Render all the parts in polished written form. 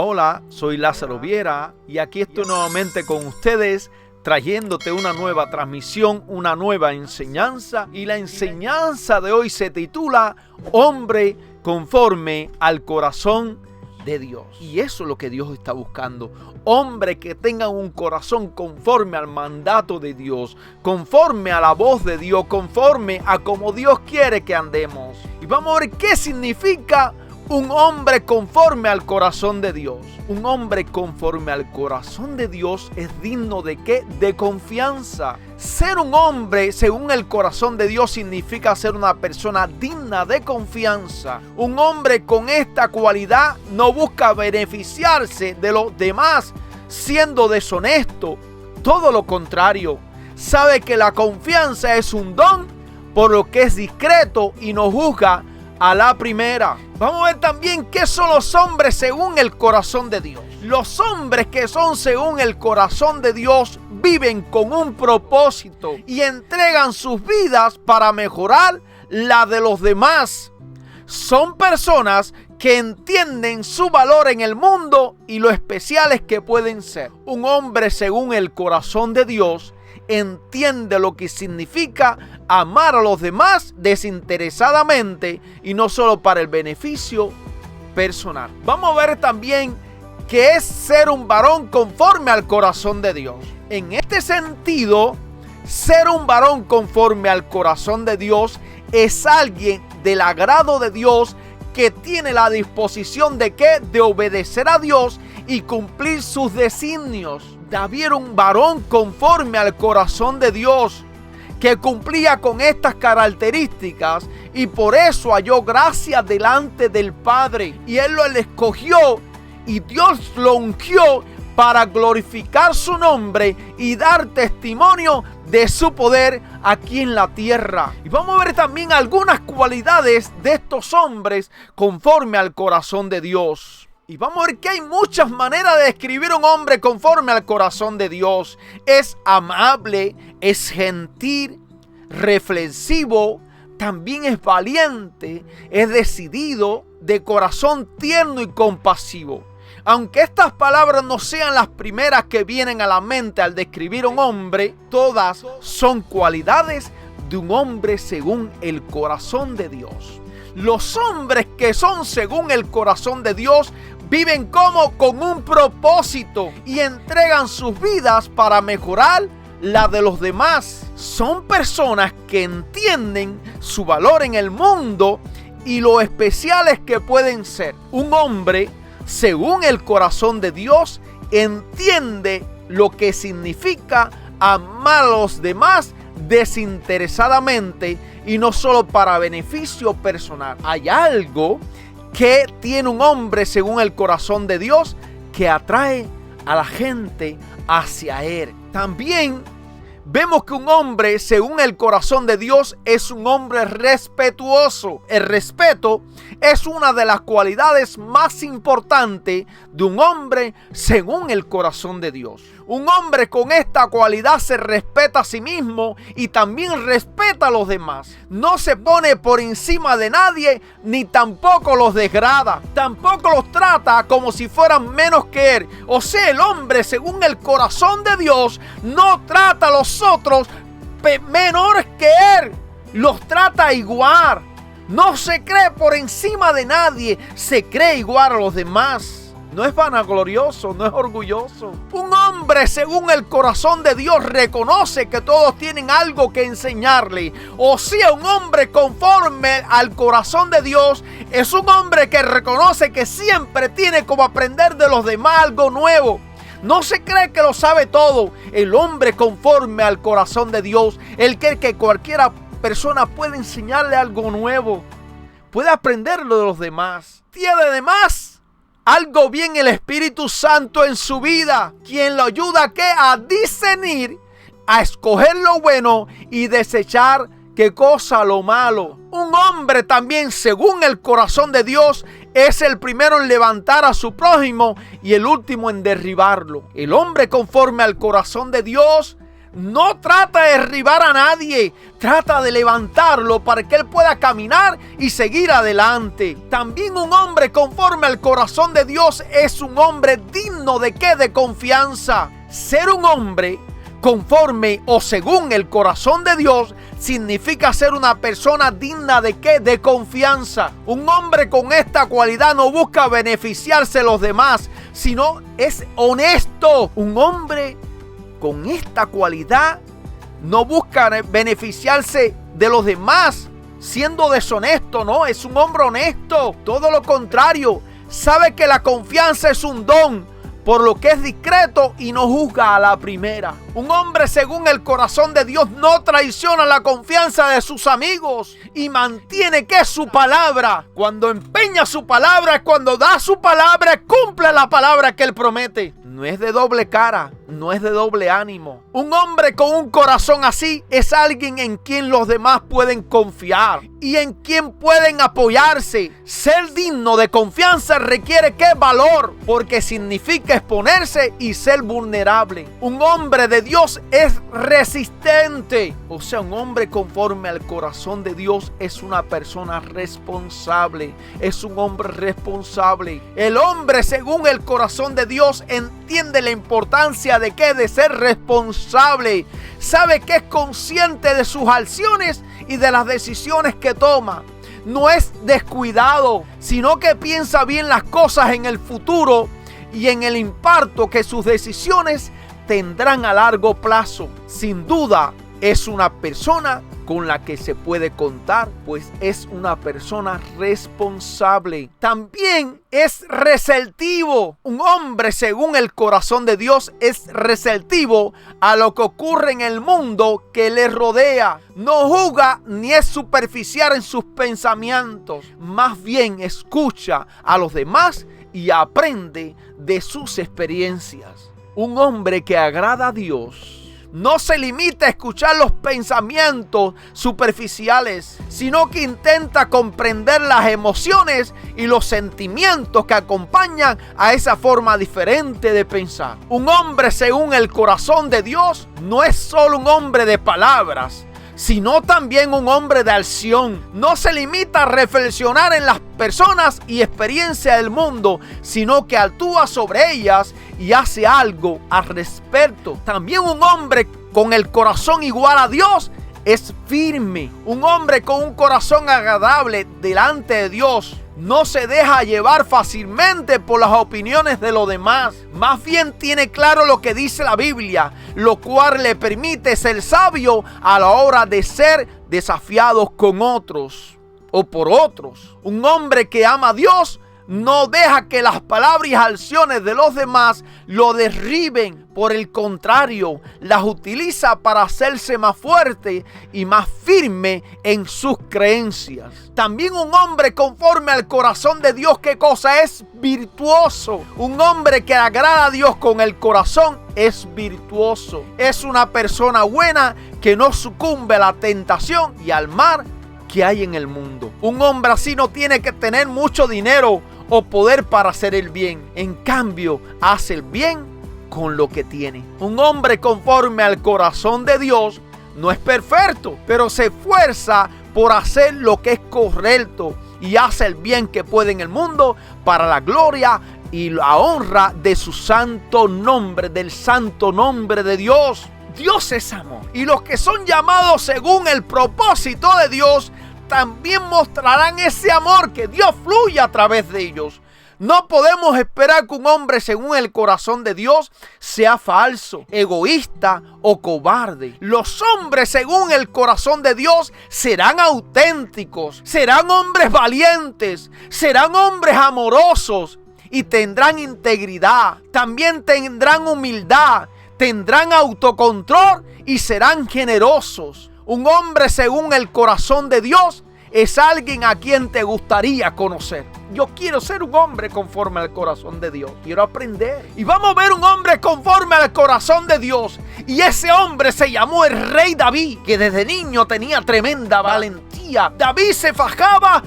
Hola, hola, soy Lázaro Viera y aquí estoy nuevamente con ustedes trayéndote una nueva transmisión, una nueva enseñanza, y la enseñanza de hoy se titula Hombre conforme al corazón de Dios. Y eso es lo que Dios está buscando, hombres que tengan un corazón conforme al mandato de Dios, conforme a la voz de Dios, conforme a como Dios quiere que andemos. Y vamos a ver qué significa un hombre conforme al corazón de Dios. Un hombre conforme al corazón de Dios es digno ¿de qué? De confianza. Ser un hombre según el corazón de Dios significa ser una persona digna de confianza. Un hombre con esta cualidad no busca beneficiarse de los demás siendo deshonesto. Todo lo contrario, sabe que la confianza es un don, por lo que es discreto y no juzga a la primera. Vamos a ver también qué son los hombres según el corazón de Dios. Los hombres que son según el corazón de Dios viven con un propósito y entregan sus vidas para mejorar la de los demás. Son personas que entienden su valor en el mundo y lo especiales que pueden ser. Un hombre según el corazón de Dios entiende lo que significa amar a los demás desinteresadamente y no solo para el beneficio personal. Vamos a ver también qué es ser un varón conforme al corazón de Dios. En este sentido, ser un varón conforme al corazón de Dios es alguien del agrado de Dios que tiene la disposición de ¿qué? De obedecer a Dios y cumplir sus designios. David era un varón conforme al corazón de Dios, que cumplía con estas características y por eso halló gracia delante del Padre. Y él lo escogió y Dios lo ungió para glorificar su nombre y dar testimonio de su poder aquí en la tierra. Y vamos a ver también algunas cualidades de estos hombres conforme al corazón de Dios. Y vamos a ver que hay muchas maneras de describir un hombre conforme al corazón de Dios. Es amable, es gentil, reflexivo, también es valiente, es decidido, de corazón tierno y compasivo. Aunque estas palabras no sean las primeras que vienen a la mente al describir un hombre, todas son cualidades de un hombre según el corazón de Dios. Los hombres que son según el corazón de Dios viven como con un propósito y entregan sus vidas para mejorar la de los demás. Son personas que entienden su valor en el mundo y lo especiales que pueden ser. Un hombre según el corazón de Dios entiende lo que significa amar a los demás desinteresadamente y no solo para beneficio personal. Hay algo que tiene un hombre según el corazón de Dios que atrae a la gente hacia él. También vemos que un hombre según el corazón de Dios es un hombre respetuoso. El respeto es una de las cualidades más importantes de un hombre según el corazón de Dios. Un hombre con esta cualidad se respeta a sí mismo y también respeta a los demás. No se pone por encima de nadie ni tampoco los degrada. Tampoco los trata como si fueran menos que él. O sea, el hombre según el corazón de Dios no trata a los otros menores que él. Los trata igual. No se cree por encima de nadie. Se cree igual a los demás. No es vanaglorioso, no es orgulloso. Un hombre según el corazón de Dios reconoce que todos tienen algo que enseñarle. O sea, un hombre conforme al corazón de Dios es un hombre que reconoce que siempre tiene como aprender de los demás algo nuevo. No se cree que lo sabe todo. El hombre conforme al corazón de Dios, él cree que cualquiera persona puede enseñarle algo nuevo. Puede aprenderlo de los demás. Tiene además algo bien el Espíritu Santo en su vida, quien lo ayuda a discernir, a escoger lo bueno y desechar ¿qué cosa? Lo malo. Un hombre también según el corazón de Dios es el primero en levantar a su prójimo y el último en derribarlo. El hombre conforme al corazón de Dios no trata de derribar a nadie, trata de levantarlo para que él pueda caminar y seguir adelante. También un hombre conforme al corazón de Dios es un hombre digno de ¿qué? De confianza. Ser un hombre conforme o según el corazón de Dios significa ser una persona digna de ¿qué? De confianza. Un hombre con esta cualidad no busca beneficiarse de los demás, sino es honesto. Un hombre con esta cualidad no busca beneficiarse de los demás siendo deshonesto, no, es un hombre honesto. Todo lo contrario, sabe que la confianza es un don, por lo que es discreto y no juzga a la primera. Un hombre según el corazón de Dios no traiciona la confianza de sus amigos y mantiene que es su palabra. Cuando empeña su palabra, cuando da su palabra, cumple la palabra que él promete. No es de doble cara, no es de doble ánimo. Un hombre con un corazón así es alguien en quien los demás pueden confiar y en quien pueden apoyarse. Ser digno de confianza requiere ¿qué? Valor, porque significa exponerse y ser vulnerable. Un hombre de Dios es resistente. O sea, un hombre conforme al corazón de Dios es una persona responsable. Es un hombre responsable. El hombre según el corazón de Dios entiende la importancia de ¿qué? De ser responsable. Sabe que es consciente de sus acciones y de las decisiones que toma. No es descuidado, sino que piensa bien las cosas en el futuro y en el impacto que sus decisiones tendrán a largo plazo. Sin duda, es una persona con la que se puede contar, pues es una persona responsable. También es receptivo. Un hombre según el corazón de Dios es receptivo a lo que ocurre en el mundo que le rodea. No juzga ni es superficial en sus pensamientos. Más bien escucha a los demás y aprende de sus experiencias. Un hombre que agrada a Dios no se limita a escuchar los pensamientos superficiales, sino que intenta comprender las emociones y los sentimientos que acompañan a esa forma diferente de pensar. Un hombre según el corazón de Dios no es solo un hombre de palabras, sino también un hombre de acción. No se limita a reflexionar en las personas y experiencias del mundo, sino que actúa sobre ellas y hace algo al respecto. También un hombre con el corazón igual a Dios es firme. Un hombre con un corazón agradable delante de Dios no se deja llevar fácilmente por las opiniones de los demás. Más bien tiene claro lo que dice la Biblia, lo cual le permite ser sabio a la hora de ser desafiados con otros o por otros. Un hombre que ama a Dios no deja que las palabras y acciones de los demás lo derriben. Por el contrario, las utiliza para hacerse más fuerte y más firme en sus creencias. También un hombre conforme al corazón de Dios, ¿qué cosa es? Virtuoso. Un hombre que agrada a Dios con el corazón es virtuoso. Es una persona buena que no sucumbe a la tentación y al mal que hay en el mundo. Un hombre así no tiene que tener mucho dinero o poder para hacer el bien. En cambio, hace el bien con lo que tiene. Un hombre conforme al corazón de Dios no es perfecto, pero se esfuerza por hacer lo que es correcto y hace el bien que puede en el mundo para la gloria y la honra de su santo nombre, del santo nombre de Dios. Dios es amor, y los que son llamados según el propósito de Dios también mostrarán ese amor, que Dios fluye a través de ellos. No podemos esperar que un hombre según el corazón de Dios sea falso, egoísta o cobarde. Los hombres según el corazón de Dios serán auténticos, serán hombres valientes, serán hombres amorosos y tendrán integridad. También tendrán humildad, tendrán autocontrol y serán generosos. Un hombre según el corazón de Dios es alguien a quien te gustaría conocer. Yo quiero ser un hombre conforme al corazón de Dios. Quiero aprender. Y vamos a ver un hombre conforme al corazón de Dios. Y ese hombre se llamó el rey David, que desde niño tenía tremenda valentía. hacía. David se fajaba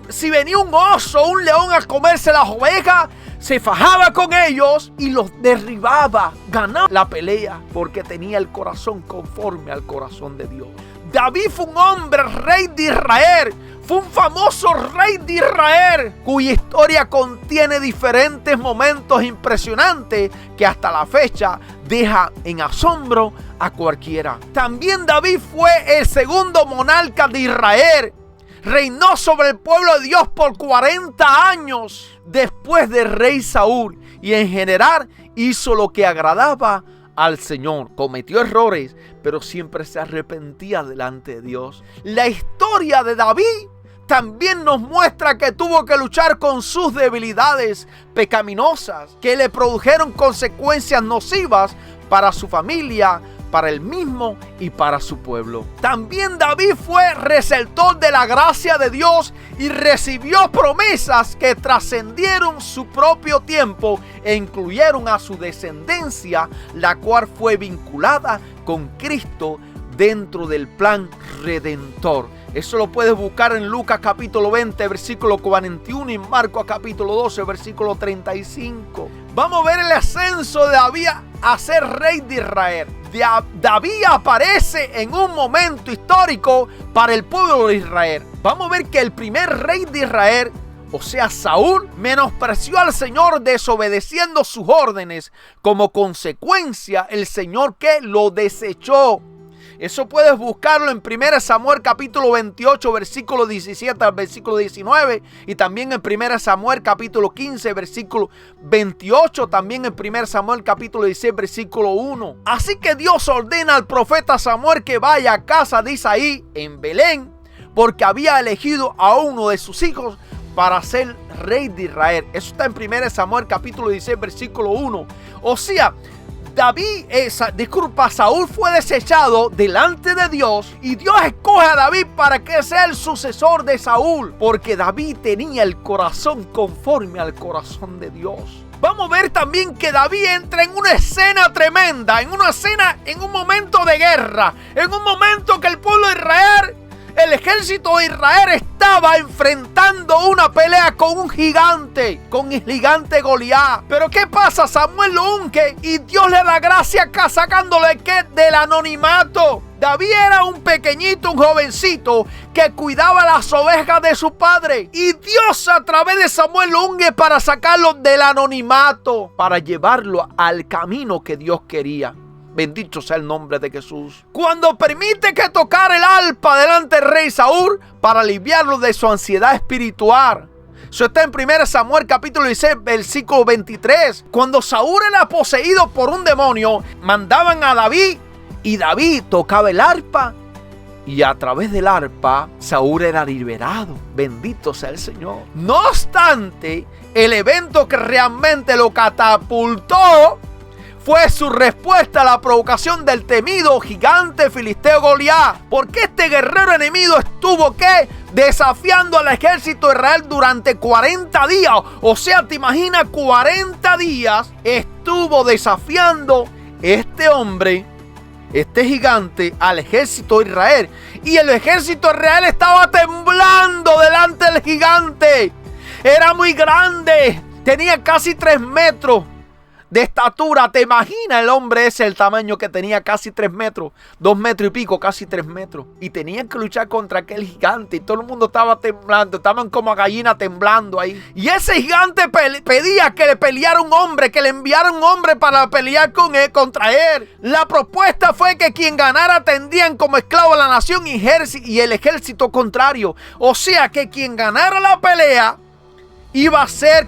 si venía un oso o un león a comerse las ovejas, se fajaba con ellos y los derribaba. Ganaba la pelea porque tenía el corazón conforme al corazón de Dios. David fue un hombre, rey de Israel. Fue un famoso rey de Israel cuya historia contiene diferentes momentos impresionantes que hasta la fecha deja en asombro a cualquiera. También David fue el segundo monarca de Israel. Reinó sobre el pueblo de Dios por 40 años después del rey Saúl y en general hizo lo que agradaba al Señor. Cometió errores, pero siempre se arrepentía delante de Dios. La historia de David también nos muestra que tuvo que luchar con sus debilidades pecaminosas que le produjeron consecuencias nocivas para su familia, para él mismo y para su pueblo. También David fue receptor de la gracia de Dios y recibió promesas que trascendieron su propio tiempo e incluyeron a su descendencia, la cual fue vinculada con Cristo dentro del plan redentor. Eso lo puedes buscar en Lucas capítulo 20, versículo 41 y Marcos capítulo 12, versículo 35. Vamos a ver el ascenso de David a ser rey de Israel. David aparece en un momento histórico para el pueblo de Israel. Vamos a ver que el primer rey de Israel, o sea Saúl, menospreció al Señor desobedeciendo sus órdenes. Como consecuencia, el Señor que lo desechó. Eso puedes buscarlo en 1 Samuel capítulo 28 versículo 17 al versículo 19 y también en 1 Samuel capítulo 15 versículo 28, también en 1 Samuel capítulo 16 versículo 1. Así que Dios ordena al profeta Samuel que vaya a casa de Isaí en Belén porque había elegido a uno de sus hijos para ser rey de Israel. Eso está en 1 Samuel capítulo 16 versículo 1. O sea, Saúl fue desechado delante de Dios y Dios escoge a David para que sea el sucesor de Saúl, porque David tenía el corazón conforme al corazón de Dios. Vamos a ver también que David entra en una escena tremenda, en un momento de guerra, en un momento que el pueblo de Israel, el ejército de Israel estaba enfrentando una pelea con un gigante, con el gigante Goliat. Pero ¿qué pasa? Samuel lo unge y Dios le da gracia acá sacándole del anonimato. David era un pequeñito, un jovencito que cuidaba las ovejas de su padre. Y Dios a través de Samuel lo unge para sacarlo del anonimato, para llevarlo al camino que Dios quería. Bendito sea el nombre de Jesús. Cuando permite que tocara el arpa delante del rey Saúl para aliviarlo de su ansiedad espiritual. Eso está en 1 Samuel capítulo 16 versículo 23. Cuando Saúl era poseído por un demonio, mandaban a David y David tocaba el arpa y a través del arpa Saúl era liberado. Bendito sea el Señor. No obstante, el evento que realmente lo catapultó fue su respuesta a la provocación del temido gigante filisteo Goliat. Porque este guerrero enemigo estuvo desafiando al ejército de Israel durante 40 días. O sea, te imaginas 40 días estuvo desafiando este hombre, este gigante, al ejército de Israel. Y el ejército de Israel estaba temblando delante del gigante. Era muy grande, tenía casi 3 metros de estatura. ¿Te imaginas el hombre ese, el tamaño que tenía? Casi 3 metros, 2 metros y pico, casi 3 metros. Y tenían que luchar contra aquel gigante y todo el mundo estaba temblando, estaban como gallinas temblando ahí. Y ese gigante pedía que le peleara un hombre, que le enviara un hombre para pelear contra él. La propuesta fue que quien ganara tendrían como esclavo a la nación y el ejército contrario. O sea que quien ganara la pelea iba a ser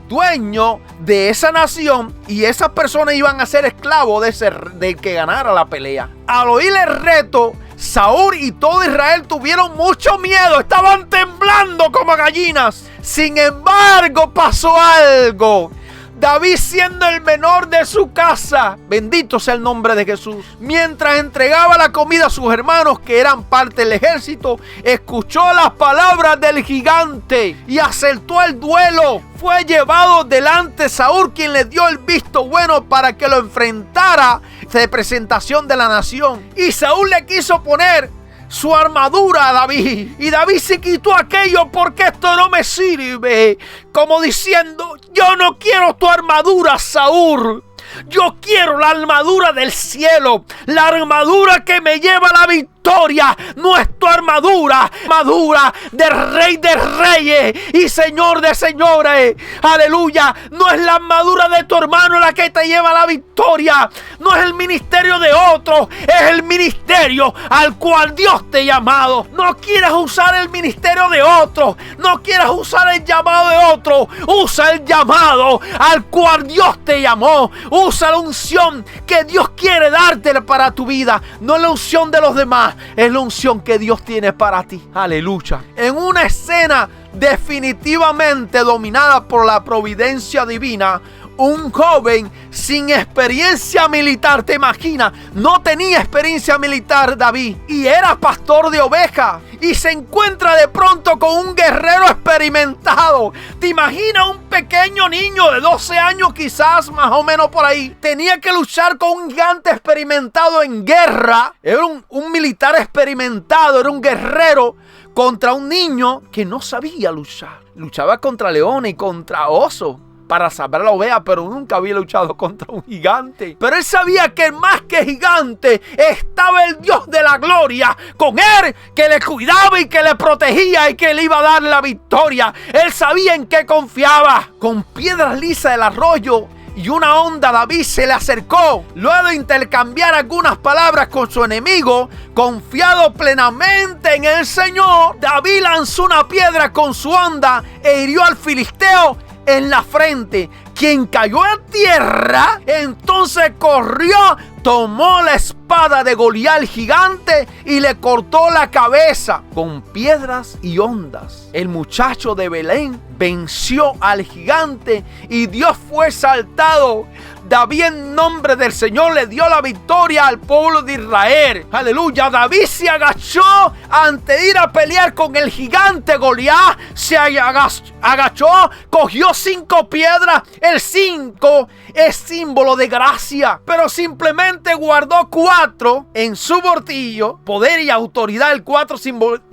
dueño de esa nación y esas personas iban a ser esclavos del que ganara la pelea. Al oír el reto, Saúl y todo Israel tuvieron mucho miedo, estaban temblando como gallinas. Sin embargo, pasó algo. David, siendo el menor de su casa, bendito sea el nombre de Jesús, mientras entregaba la comida a sus hermanos que eran parte del ejército, escuchó las palabras del gigante y acertó el duelo. Fue llevado delante de Saúl, quien le dio el visto bueno para que lo enfrentara de presentación de la nación. Y Saúl le quiso poner su armadura a David. Y David se quitó aquello porque esto no me sirve. Como diciendo, yo no quiero tu armadura, Saúl. Yo quiero la armadura del cielo, la armadura que me lleva a la victoria. No es tu armadura, armadura del Rey de Reyes y Señor de Señores. Aleluya. No es la armadura de tu hermano la que te lleva a la victoria. No es el ministerio de otro, es el ministerio al cual Dios te ha llamado. No quieras usar el ministerio de otro, no quieras usar el llamado de otro. Usa el llamado al cual Dios te llamó. Usa la unción que Dios quiere darte para tu vida. No es la unción de los demás, es la unción que Dios tiene para ti. Aleluya. En una escena definitivamente dominada por la providencia divina, un joven sin experiencia militar, ¿te imaginas? No tenía experiencia militar David y era pastor de ovejas y se encuentra de pronto con un guerrero experimentado. ¿Te imaginas un pequeño niño de 12 años quizás, más o menos por ahí? Tenía que luchar con un gigante experimentado en guerra. Era un militar experimentado, era un guerrero contra un niño que no sabía luchar. Luchaba contra leones y contra osos para salvar a la oveja, pero nunca había luchado contra un gigante. Pero él sabía que más que gigante estaba el Dios de la gloria con él, que le cuidaba y que le protegía y que le iba a dar la victoria. Él sabía en qué confiaba. Con piedras lisas del arroyo y una onda, David se le acercó. Luego de intercambiar algunas palabras con su enemigo, confiado plenamente en el Señor, David lanzó una piedra con su onda e hirió al filisteo en la frente, quien cayó a tierra. Entonces corrió, tomó la espada de Goliat gigante y le cortó la cabeza con piedras y ondas. El muchacho de Belén venció al gigante y Dios fue exaltado. David, en nombre del Señor, le dio la victoria al pueblo de Israel. Aleluya. David se agachó antes de ir a pelear con el gigante Goliat. Se agachó, cogió 5 piedras. El 5 es símbolo de gracia, pero simplemente guardó 4 en su bolsillo. Poder y autoridad. El 4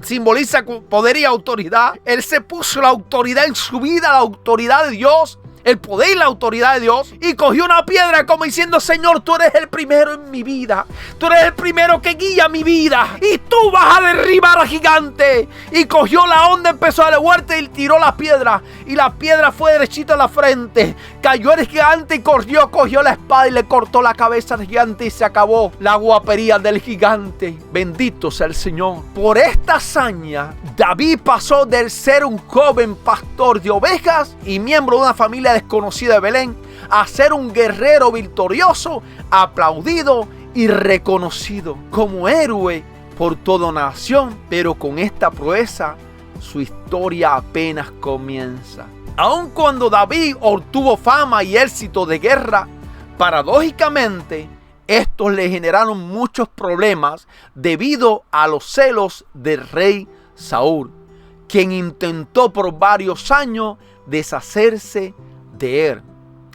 simboliza poder y autoridad. Él se puso la autoridad en su vida, la autoridad de Dios, el poder y la autoridad de Dios, y cogió una piedra como diciendo, Señor, tú eres el primero en mi vida, tú eres el primero que guía mi vida y tú vas a derribar al gigante. Y cogió la onda, empezó a darle vuelta y tiró la piedra, y la piedra fue derechita a la frente. Cayó el gigante y corrió, cogió la espada y le cortó la cabeza al gigante y se acabó la guapería del gigante. Bendito sea el Señor. Por esta hazaña, David pasó de ser un joven pastor de ovejas y miembro de una familia desconocida de Belén a ser un guerrero victorioso, aplaudido y reconocido como héroe por toda nación. Pero con esta proeza, su historia apenas comienza. Aun cuando David obtuvo fama y éxito de guerra, paradójicamente, estos le generaron muchos problemas debido a los celos del rey Saúl, quien intentó por varios años deshacerse de él.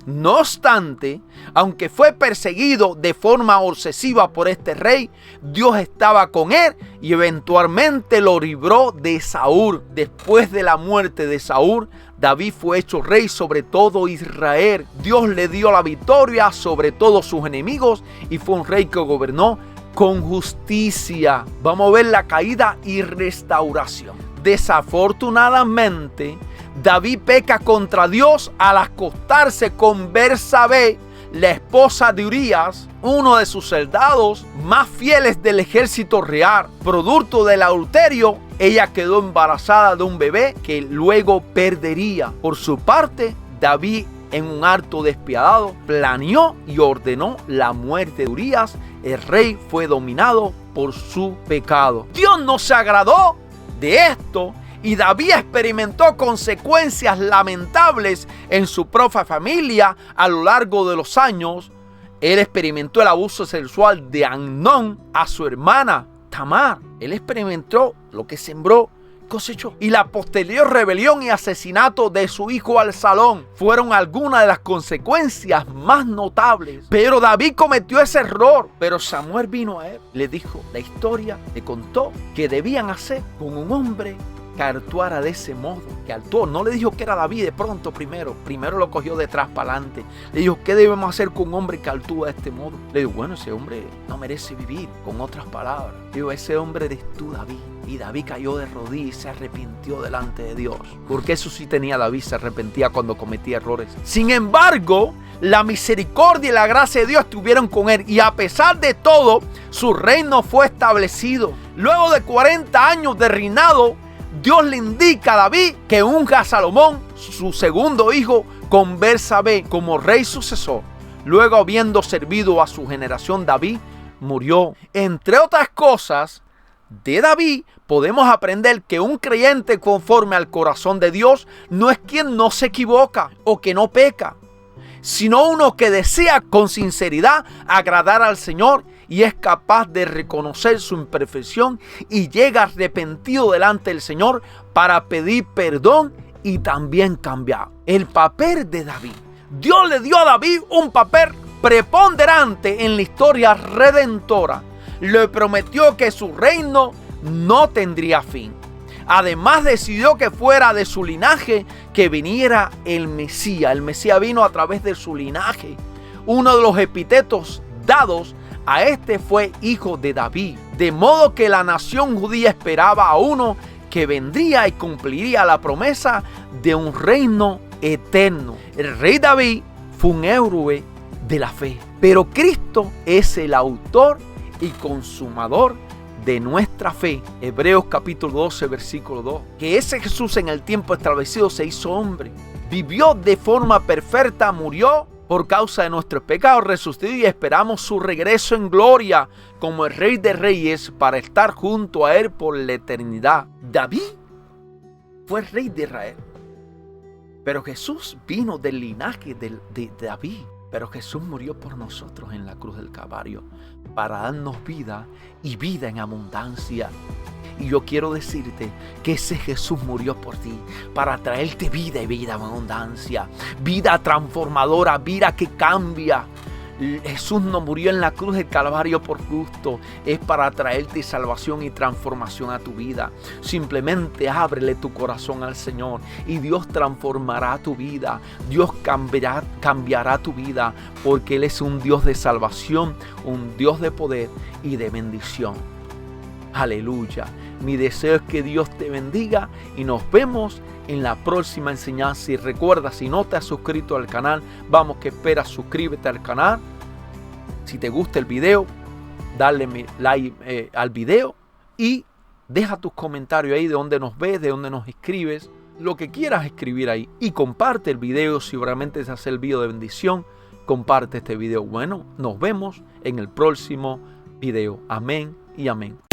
No obstante, aunque fue perseguido de forma obsesiva por este rey, Dios estaba con él y eventualmente lo libró de Saúl. Después de la muerte de Saúl, David fue hecho rey sobre todo Israel. Dios le dio la victoria sobre todos sus enemigos y fue un rey que gobernó con justicia. Vamos a ver la caída y restauración. Desafortunadamente, David peca contra Dios al acostarse con Bersabé, la esposa de Urías, uno de sus soldados más fieles del ejército real. Producto del adulterio, ella quedó embarazada de un bebé que luego perdería. Por su parte, David, en un acto despiadado, planeó y ordenó la muerte de Urías. El rey fue dominado por su pecado. Dios no se agradó de esto y David experimentó consecuencias lamentables en su propia familia a lo largo de los años. Él experimentó el abuso sexual de Amnón a su hermana Tamar. Él experimentó lo que sembró, cosechó. Y la posterior rebelión y asesinato de su hijo Absalón fueron algunas de las consecuencias más notables. Pero David cometió ese error. Pero Samuel vino a él, le dijo la historia, le contó que debían hacer con un hombre que actuara de ese modo, que actuó. No le dijo que era David de pronto primero lo cogió detrás para adelante. Le dijo, ¿qué debemos hacer con un hombre que actúa de este modo? Le dijo, bueno, ese hombre no merece vivir. Con otras palabras, le dijo, ese hombre eres tú, David. Y David cayó de rodillas y se arrepintió delante de Dios. Porque eso sí tenía David, se arrepentía cuando cometía errores. Sin embargo, la misericordia y la gracia de Dios estuvieron con él. Y a pesar de todo, su reino fue establecido. Luego de 40 años de reinado, Dios le indica a David que unja a Salomón, su segundo hijo, con Betsabé como rey sucesor. Luego, habiendo servido a su generación, David murió. Entre otras cosas, de David podemos aprender que un creyente conforme al corazón de Dios no es quien no se equivoca o que no peca, sino uno que desea con sinceridad agradar al Señor y es capaz de reconocer su imperfección y llega arrepentido delante del Señor para pedir perdón y también cambiar. El papel de David. Dios le dio a David un papel preponderante en la historia redentora. Le prometió que su reino no tendría fin. Además, decidió que fuera de su linaje que viniera el Mesías. El Mesías vino a través de su linaje. Uno de los epítetos dados a este fue hijo de David. De modo que la nación judía esperaba a uno que vendría y cumpliría la promesa de un reino eterno. El rey David fue un héroe de la fe. Pero Cristo es el autor y consumador de nuestra fe. Hebreos capítulo 12, versículo 2. Que ese Jesús en el tiempo establecido se hizo hombre. Vivió de forma perfecta, murió por causa de nuestros pecados, resucitó y esperamos su regreso en gloria como el Rey de Reyes para estar junto a Él por la eternidad. David fue el rey de Israel, pero Jesús vino del linaje de David. Pero Jesús murió por nosotros en la cruz del Calvario para darnos vida y vida en abundancia. Y yo quiero decirte que ese Jesús murió por ti para traerte vida y vida en abundancia. Vida transformadora, vida que cambia. Jesús no murió en la cruz del Calvario por gusto. Es para traerte salvación y transformación a tu vida. Simplemente ábrele tu corazón al Señor y Dios transformará tu vida. Dios cambiará tu vida, porque Él es un Dios de salvación, un Dios de poder y de bendición. Aleluya. Mi deseo es que Dios te bendiga y nos vemos en la próxima enseñanza. Y recuerda, si no te has suscrito al canal, vamos, que esperas, suscríbete al canal. Si te gusta el video, dale like al video y deja tus comentarios ahí de donde nos ves, de donde nos escribes, lo que quieras escribir ahí. Y comparte el video si realmente te ha servido de bendición. Comparte este video. Bueno, nos vemos en el próximo video. Amén y amén.